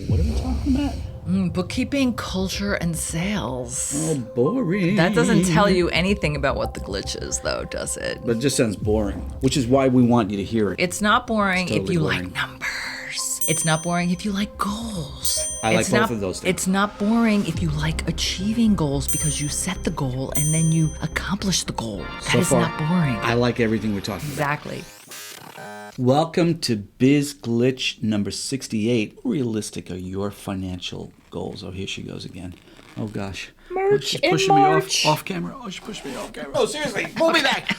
What are we talking about? Bookkeeping, culture, and sales. Oh, boring. That doesn't tell you anything about what the glitch is, though, does it? But it just sounds boring, which is why we want you to hear it. It's not boring It's totally if you boring. like numbers. It's not boring if you like goals. I like It's both not- of those things. It's not boring if you like achieving goals because you set the goal and then you accomplish the goal. That is not boring. I like everything we're talking about. Exactly. Welcome to Biz Glitch number 68. How realistic are your financial goals? Oh, here she goes again. Oh, gosh. Merch She's in pushing March. me off camera. Oh, she pushed me off camera. Oh, seriously. Pull me back.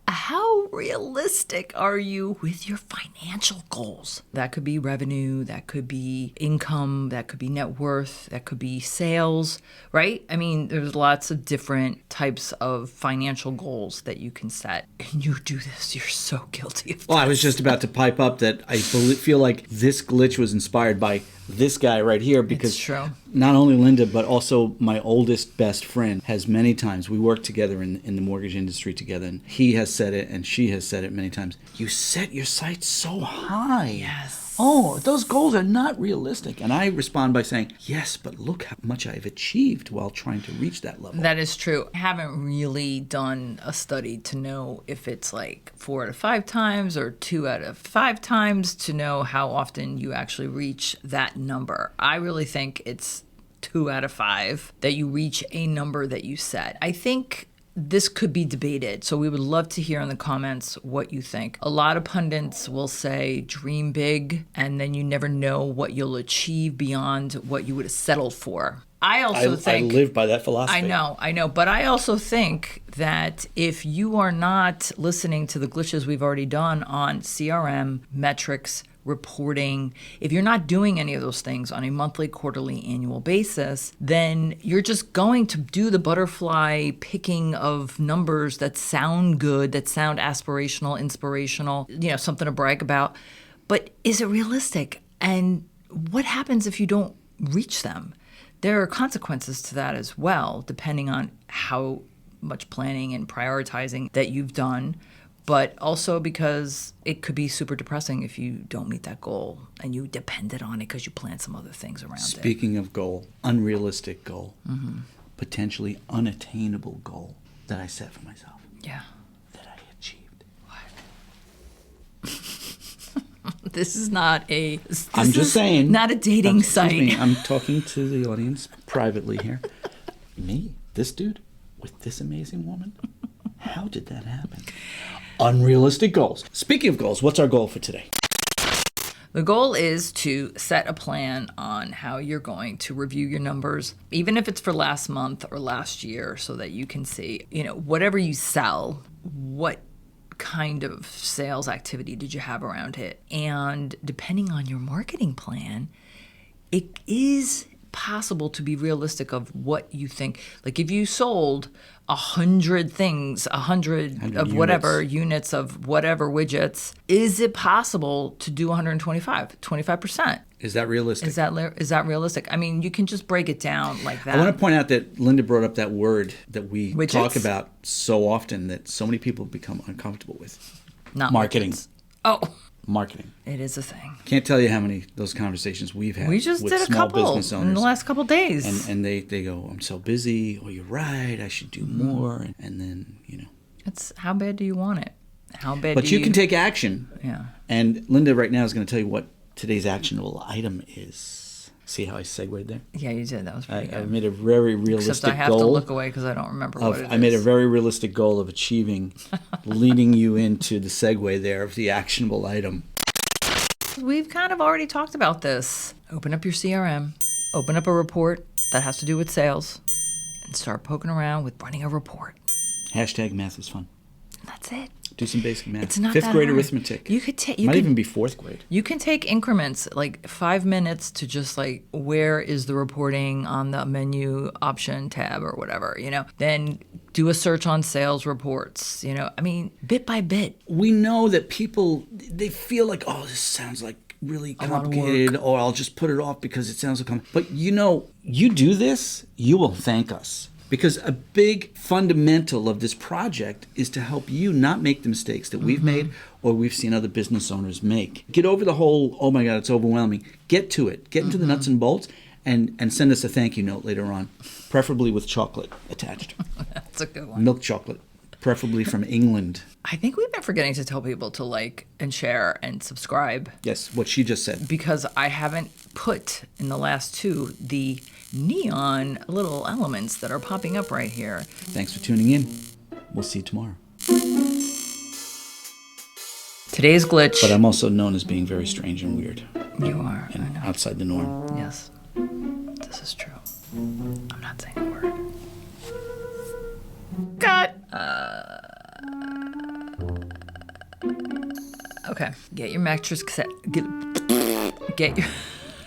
How realistic are you with your financial goals? That could be revenue, that could be income, that could be net worth, that could be sales, right? I mean, there's lots of different types of financial goals that you can set. And you do this, you're so guilty of this. Well, I was just about to pipe up that I feel like this glitch was inspired by this guy right here because It's true. not only Linda, but also my oldest best friend has many times. We work together in the mortgage industry together, and he has said it, and she has said it many times. You set your sights so high. Yes. Oh, those goals are not realistic. And I respond by saying, yes, but look how much I've achieved while trying to reach that level. That is true. I haven't really done a study to know if it's like 4 out of 5 times or 2 out of 5 times to know how often you actually reach that number. I really think it's 2 out of 5 that you reach a number that you set. I think this could be debated, so we would love to hear in the comments what you think. A lot of pundits will say dream big, and then you never know what you'll achieve beyond what you would have settled for. I live by that philosophy. I know. But I also think that if you are not listening to the glitches we've already done on CRM, metrics, reporting, if you're not doing any of those things on a monthly, quarterly, annual basis, then you're just going to do the butterfly picking of numbers that sound good, that sound aspirational, inspirational, something to brag about. But is it realistic? And what happens if you don't reach them? There are consequences to that as well, depending on how much planning and prioritizing that you've done, but also because it could be super depressing if you don't meet that goal and you depended on it because you planned some other things around it. Speaking of goal, unrealistic goal, potentially unattainable goal that I set for myself. Yeah. That I achieved. This is not a... I'm just saying. Not a dating site. Me, I'm talking to the audience privately here. Me? This dude? With this amazing woman? How did that happen? Unrealistic goals. Speaking of goals, what's our goal for today? The goal is to set a plan on how you're going to review your numbers, even if it's for last month or last year, so that you can see, whatever you sell, what kind of sales activity did you have around it? And depending on your marketing plan, it is possible to be realistic of what you think. Like if you sold 100 things, 100 of whatever units of whatever widgets, is it possible to do 25%? Is that realistic? Is that realistic? I mean, you can just break it down like that. I want to point out that Linda brought up that word that we Widgets? talk about so often that so many people become uncomfortable with. Not Marketing. widgets. Oh, Marketing. it is a thing. Can't tell you how many those conversations we've had We just with did a small couple business owners. in the last couple days. And they go, I'm so busy. Oh, you're right. I should do more. And then, It's how bad do you want it? How bad But do you can take action. Yeah. And Linda right now is going to tell you what today's actionable item is. See how I segued there? Yeah, you did. That was pretty good. I made a very realistic Except I have goal. to look away because I don't remember what it is. I made a very realistic goal of achieving, leading you into the segue there of the actionable item. We've kind of already talked about this. Open up your CRM, open up a report that has to do with sales, and start poking around with running a report. Hashtag math is fun. That's it. Do some basic math. It's not Fifth that grade hard. arithmetic. You could take. Might even be fourth grade. You can take increments, like 5 minutes to just like, where is the reporting on the menu option tab or whatever, Then do a search on sales reports, I mean, bit by bit. We know that people, they feel like, oh, this sounds like really complicated, or I'll just put it off because it sounds like but you do this, you will thank us Because a big fundamental of this project is to help you not make the mistakes that we've made or we've seen other business owners make. Get over the whole, oh my God, it's overwhelming. Get to it. Get into the nuts and bolts and send us a thank you note later on, preferably with chocolate attached. That's a good one. Milk chocolate, preferably from England. I think we've been forgetting to tell people to like and share and subscribe. Yes, what she just said. Because I haven't put in the last two the neon little elements that are popping up right here. Thanks for tuning in. We'll see you tomorrow. Today's glitch. But I'm also known as being very strange and weird You are. I and know. outside the norm. Yes. This is true. I'm not saying a word. Cut. Okay. Get your mattress set. Get your